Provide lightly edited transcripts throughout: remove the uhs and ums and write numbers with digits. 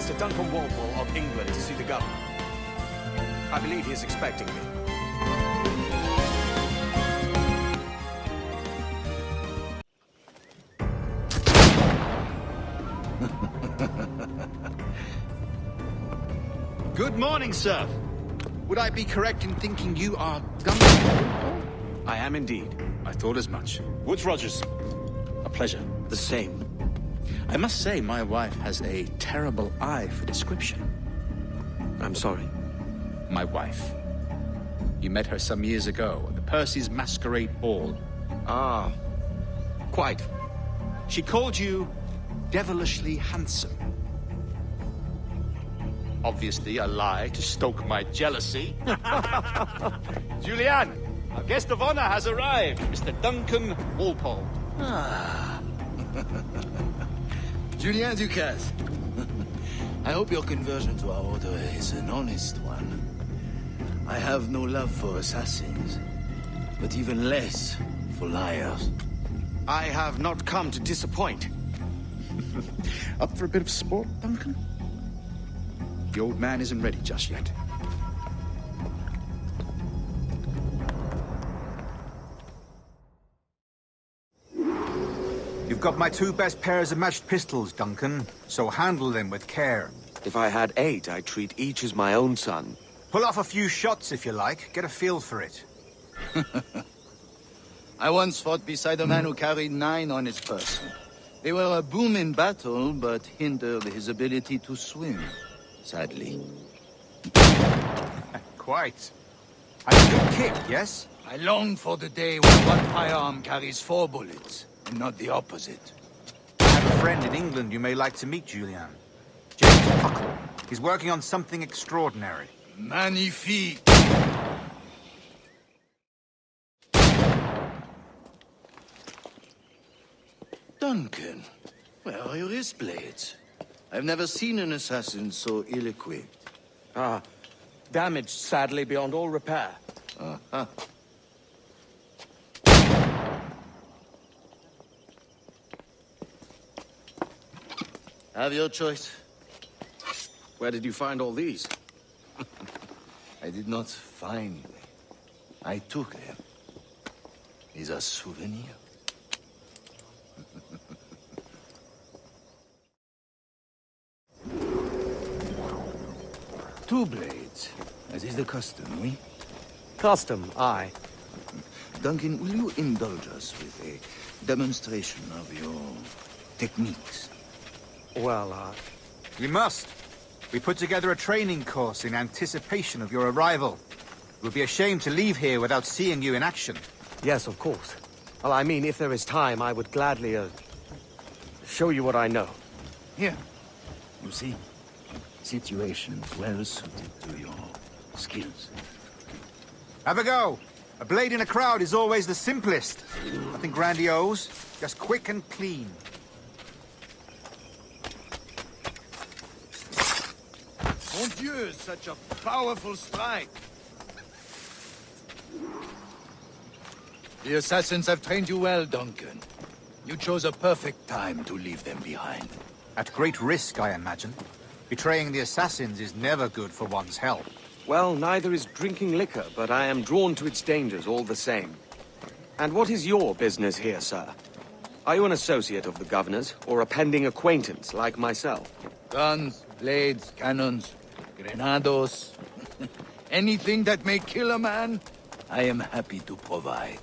Mr. Duncan Walpole of England to see the governor. I believe he is expecting me. Good morning, sir. Would I be correct in thinking you are Duncan? I am indeed. I thought as much. Woodes Rogers. A pleasure. The same. I must say, my wife has a terrible eye for description. I'm sorry. My wife. You met her some years ago at the Percy's Masquerade Ball. Ah, quite. She called you devilishly handsome. Obviously a lie to stoke my jealousy. Julianne, our guest of honor has arrived, Mr. Duncan Walpole. Ah. Julien Ducasse. I hope your conversion to our order is an honest one. I have no love for assassins, but even less for liars. I have not come to disappoint. Up for a bit of sport, Duncan? The old man isn't ready just yet. You've got my 2 best pairs of matched pistols, Duncan, so handle them with care. If I had 8, I'd treat each as my own son. Pull off a few shots if you like, get a feel for it. I once fought beside a man who carried 9 on his person. They were a boom in battle, but hindered his ability to swim, sadly. Quite. A good kick, yes? I long for the day when one firearm carries 4 bullets, and not the opposite. I have a friend in England you may like to meet, Julian. James Puckle. He's working on something extraordinary. Magnifique! Duncan, where are your wrist blades? I've never seen an assassin so ill-equipped. Ah, damaged sadly beyond all repair. Uh-huh. Have your choice. Where did you find all these? I did not find them. I took them. Is a souvenir. Two blades, as is the custom, oui? Custom, aye. Duncan, will you indulge us with a demonstration of your techniques? Well, We must. We put together a training course in anticipation of your arrival. It would be a shame to leave here without seeing you in action. yes, of course. Well, I mean, if there is time, I would gladly, show you what I know. Here, you see, situations well suited to your skills. Have a go. A blade in a crowd is always the simplest. Nothing grandiose, just quick and clean. Mon Dieu, such a powerful strike! The assassins have trained you well, Duncan. You chose a perfect time to leave them behind. At great risk, I imagine. Betraying the assassins is never good for one's health. Well, neither is drinking liquor, but I am drawn to its dangers all the same. And what is your business here, sir? Are you an associate of the governor's, or a pending acquaintance like myself? Guns, blades, cannons, grenados. Anything that may kill a man, I am happy to provide.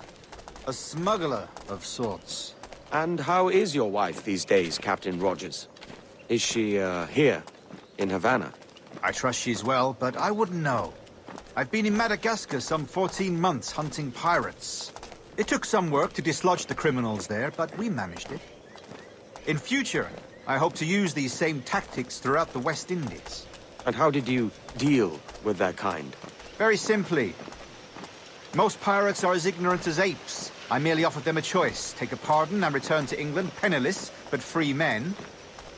A smuggler of sorts. And how is your wife these days, Captain Rogers? Is she, here, in Havana? I trust she's well, but I wouldn't know. I've been in Madagascar some 14 months hunting pirates. It took some work to dislodge the criminals there, but we managed it. In future, I hope to use these same tactics throughout the West Indies. And how did you deal with that kind? Very simply. Most pirates are as ignorant as apes. I merely offered them a choice. Take a pardon and return to England penniless, but free men.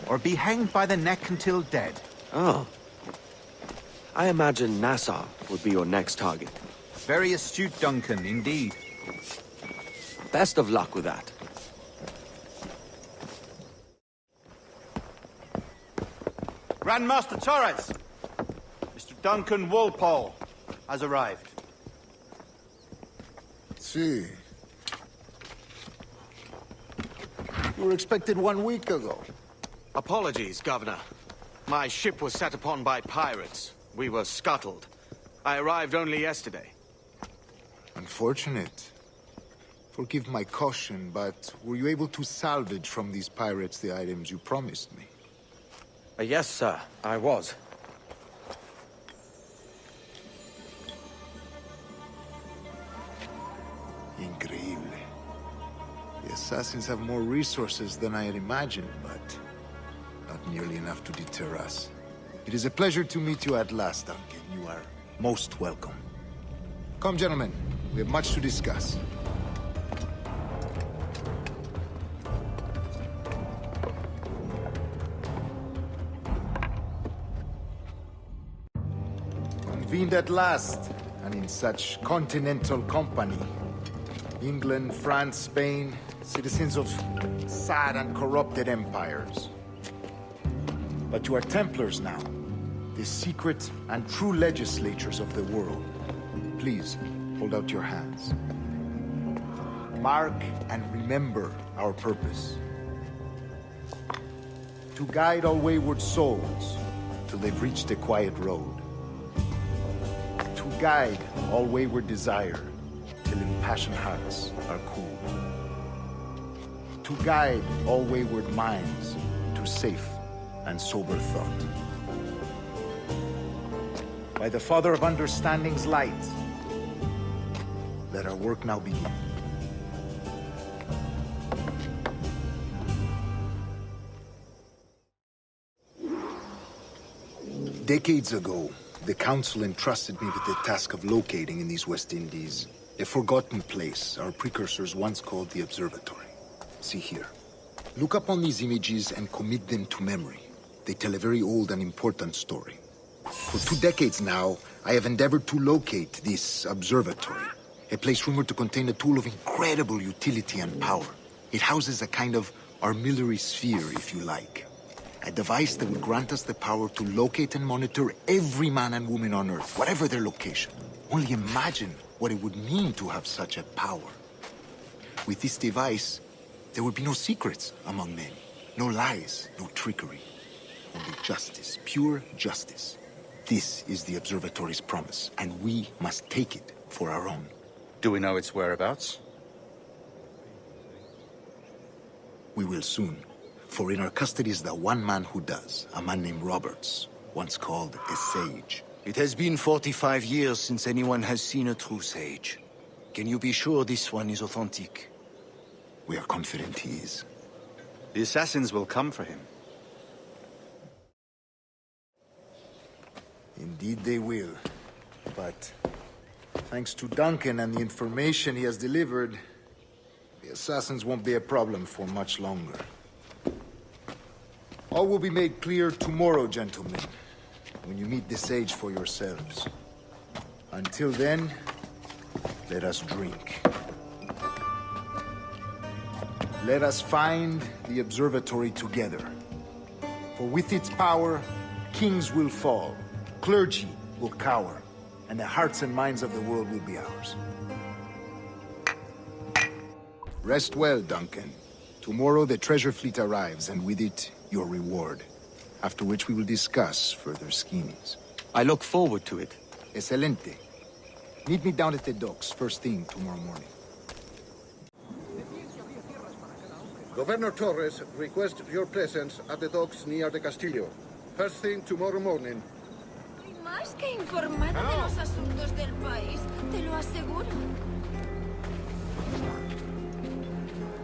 Or be hanged by the neck until dead. Oh. I imagine Nassau would be your next target. Very astute, Duncan, indeed. Best of luck with that. Grandmaster Torres! Mr. Duncan Walpole has arrived. See. You were expected 1 week ago. Apologies, Governor. My ship was set upon by pirates. We were scuttled. I arrived only yesterday. Unfortunate. Forgive my caution, but were you able to salvage from these pirates the items you promised me? Yes, sir, I was. Increíble. The assassins have more resources than I had imagined, but not nearly enough to deter us. It is a pleasure to meet you at last, Duncan. You are most welcome. Come, gentlemen. We have much to discuss. Convened at last, and in such continental company. England, France, Spain, citizens of sad and corrupted empires. But you are Templars now, the secret and true legislatures of the world. Please, hold out your hands. Mark and remember our purpose. To guide all wayward souls till they've reached a quiet road. To guide all wayward desire till impassioned hearts are cool. To guide all wayward minds to safe and sober thought. By the Father of Understanding's light, let our work now begin. Decades ago, the Council entrusted me with the task of locating in these West Indies a forgotten place our precursors once called the Observatory. See here. Look upon these images and commit them to memory. They tell a very old and important story. For 2 decades now, I have endeavored to locate this observatory, a place rumored to contain a tool of incredible utility and power. It houses a kind of armillary sphere, if you like. A device that would grant us the power to locate and monitor every man and woman on Earth, whatever their location. Only imagine what it would mean to have such a power. With this device, there would be no secrets among men, no lies, no trickery. Only justice, pure justice. This is the Observatory's promise, and we must take it for our own. Do we know its whereabouts? We will soon. For in our custody is the one man who does, a man named Roberts, once called a sage. It has been 45 years since anyone has seen a true sage. Can you be sure this one is authentic? We are confident he is. The assassins will come for him. Indeed they will. But thanks to Duncan and the information he has delivered, the assassins won't be a problem for much longer. All will be made clear tomorrow, gentlemen, when you meet the sage for yourselves. Until then, let us drink. Let us find the observatory together. For with its power, kings will fall, clergy will cower, and the hearts and minds of the world will be ours. Rest well, Duncan. Tomorrow the treasure fleet arrives, and with it, your reward. After which we will discuss further schemes. I look forward to it. Excelente. Meet me down at the docks first thing tomorrow morning. Governor Torres requests your presence at the docks near the Castillo. First thing tomorrow morning. Más que informada de los asuntos del país, te lo aseguro.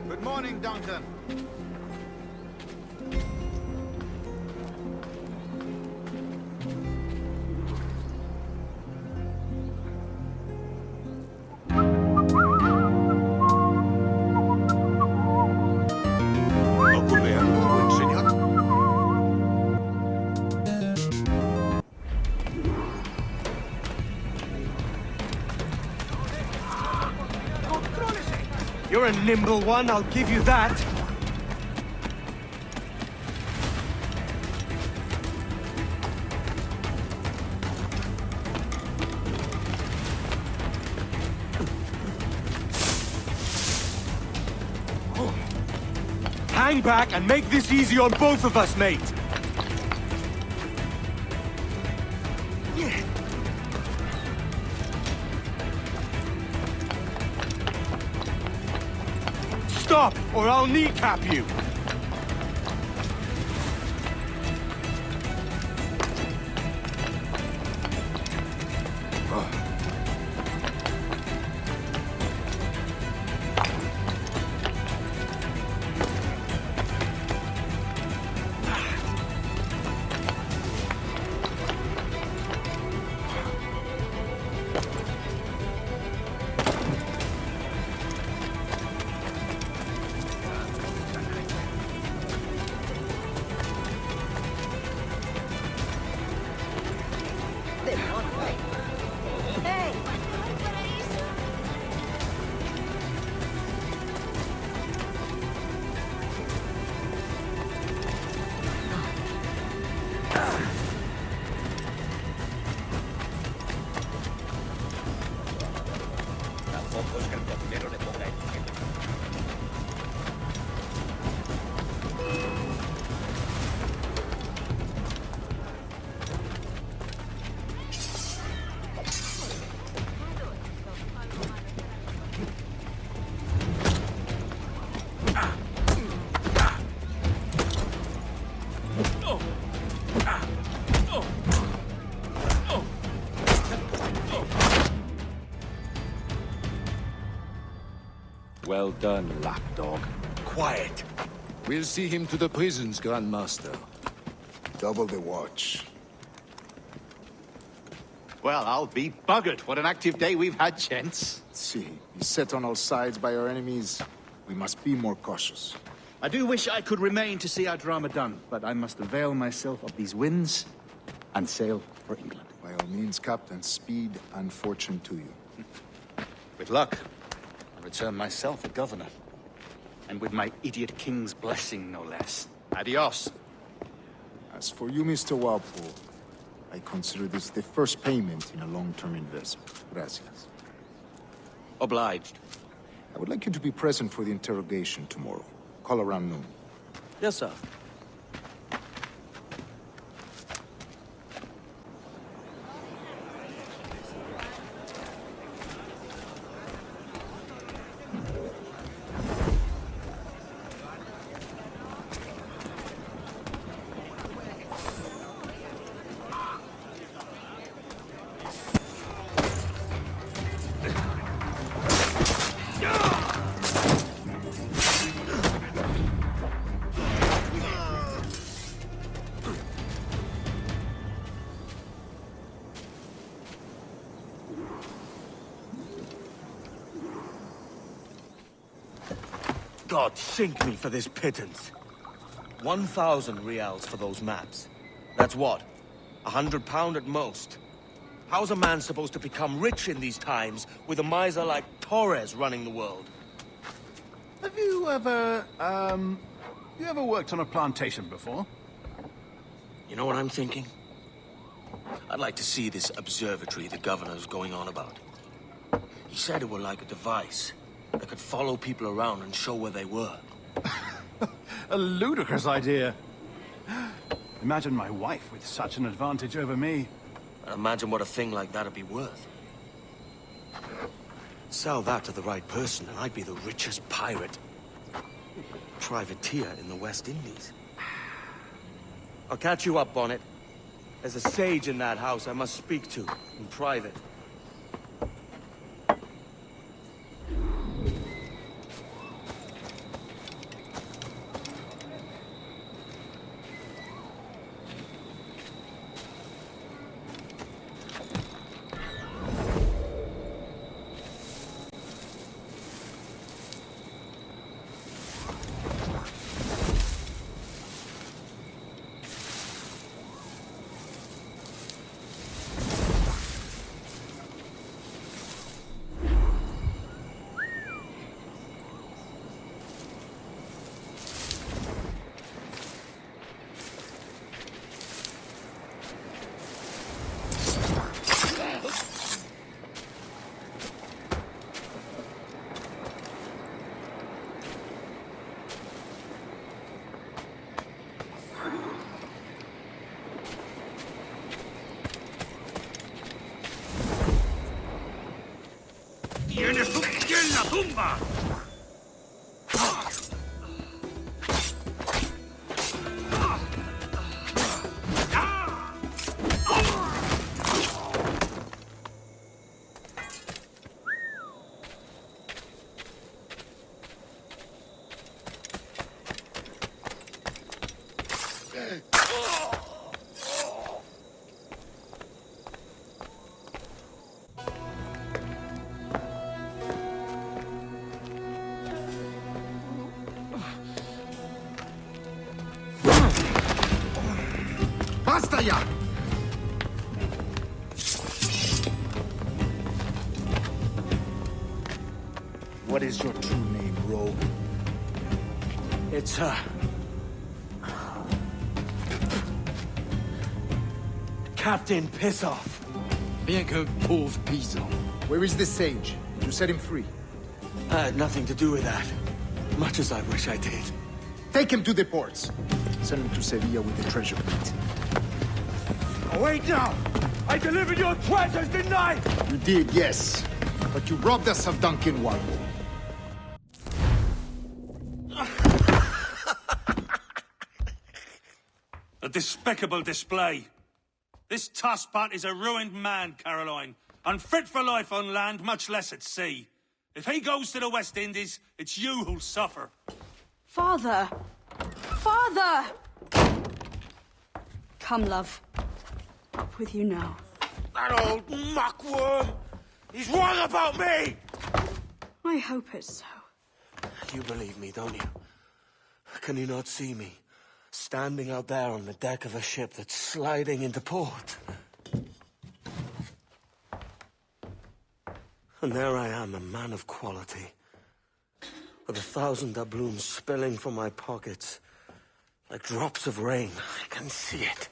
Good morning, Duncan. Ocurre algo, buen señor. You're a nimble one, I'll give you that. Hang back and make this easy on both of us, mate! Stop, or I'll kneecap you! Hey! Well done, lapdog. Quiet. We'll see him to the prisons, Grandmaster. Double the watch. Well, I'll be buggered. What an active day we've had, gents. See, beset on all sides by our enemies, we must be more cautious. I do wish I could remain to see our drama done, but I must avail myself of these winds and sail for England. By all means, Captain, speed and fortune to you. With luck, I'll return myself a governor. And with my idiot king's blessing, no less. Adios. As for you, Mr. Walpole, I consider this the first payment in a long-term investment. Gracias. Obliged. I would like you to be present for the interrogation tomorrow. Call around noon. Yes, sir. God sink me for this pittance. 1,000 reals for those maps. That's what? £100 at most. How's a man supposed to become rich in these times with a miser like Torres running the world? Have you ever worked on a plantation before? You know what I'm thinking? I'd like to see this observatory the governor's going on about. He said it were like a device that could follow people around and show where they were. A ludicrous idea. Imagine my wife with such an advantage over me. And imagine what a thing like that'd be worth. Sell that to the right person and I'd be the richest pirate. Privateer in the West Indies. I'll catch you up, Bonnet. There's a sage in that house I must speak to, in private. Tumba! Basta ya! What is your true name, rogue? It's, Captain Pissoff. Bien que pauvre paysan. Where is the sage? Did you set him free? I had nothing to do with that. Much as I wish I did. Take him to the ports. Send him to Sevilla with the treasure plate. Wait now! I delivered your treasures, didn't I? You did, yes. But you robbed us of Duncan Warble. A despicable display. This Tosspot is a ruined man, Caroline. Unfit for life on land, much less at sea. If he goes to the West Indies, it's you who'll suffer. Father! Father! Come, love. Up with you now. That old muckworm! He's wrong about me! I hope it's so. You believe me, don't you? Can you not see me? Standing out there on the deck of a ship that's sliding into port. And there I am, a man of quality. With 1,000 doubloons spilling from my pockets. Like drops of rain. I can see it.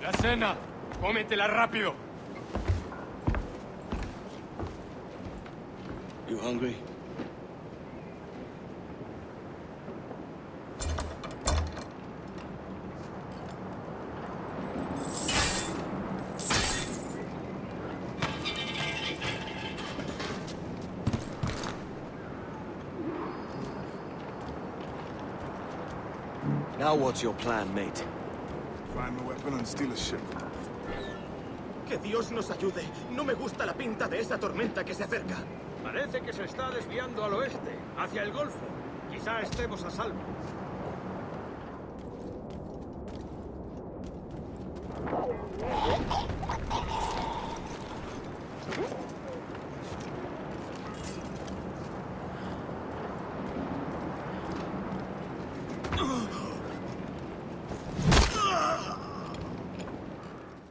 La cena! Cómetela rápido! You hungry? Now what's your plan, mate? Find a weapon and steal a ship. Que Dios nos ayude. No me gusta la pinta de esa tormenta que se acerca. Parece que se está desviando al oeste, hacia el Golfo. Quizá estemos a salvo.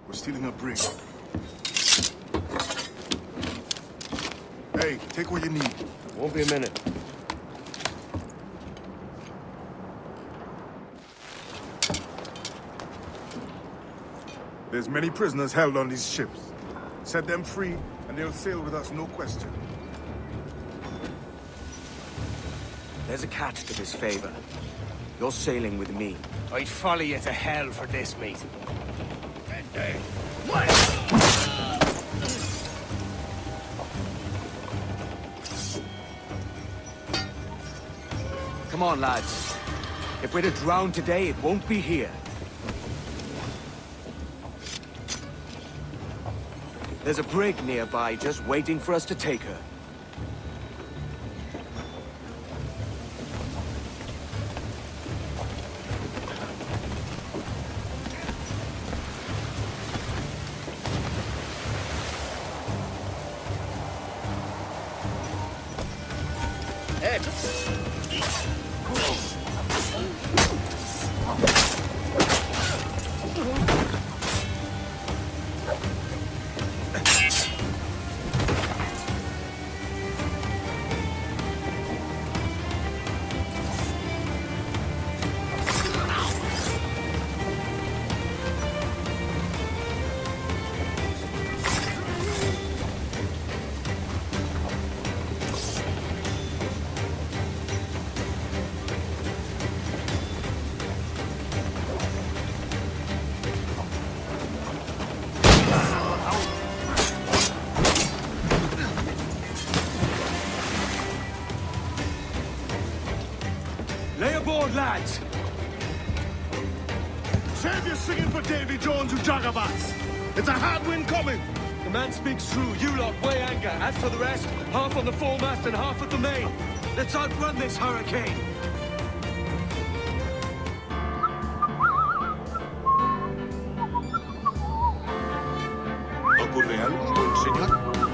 We're stealing a brig. Hey, take what you need. Won't be a minute. There's many prisoners held on these ships. Set them free, and they'll sail with us, no question. There's a catch to this favor. You're sailing with me. I'd follow you to hell for this, mate. Come on, lads. If we're to drown today, it won't be here. There's a brig nearby just waiting for us to take her. aboard, lads! Save your singing for Davy Jones, you jagabats! It's a hard wind coming! The man speaks true. You lot weigh anchor. As for the rest, half on the foremast and half at the main. Let's outrun this hurricane. ¿Ocurre algo, buen señor?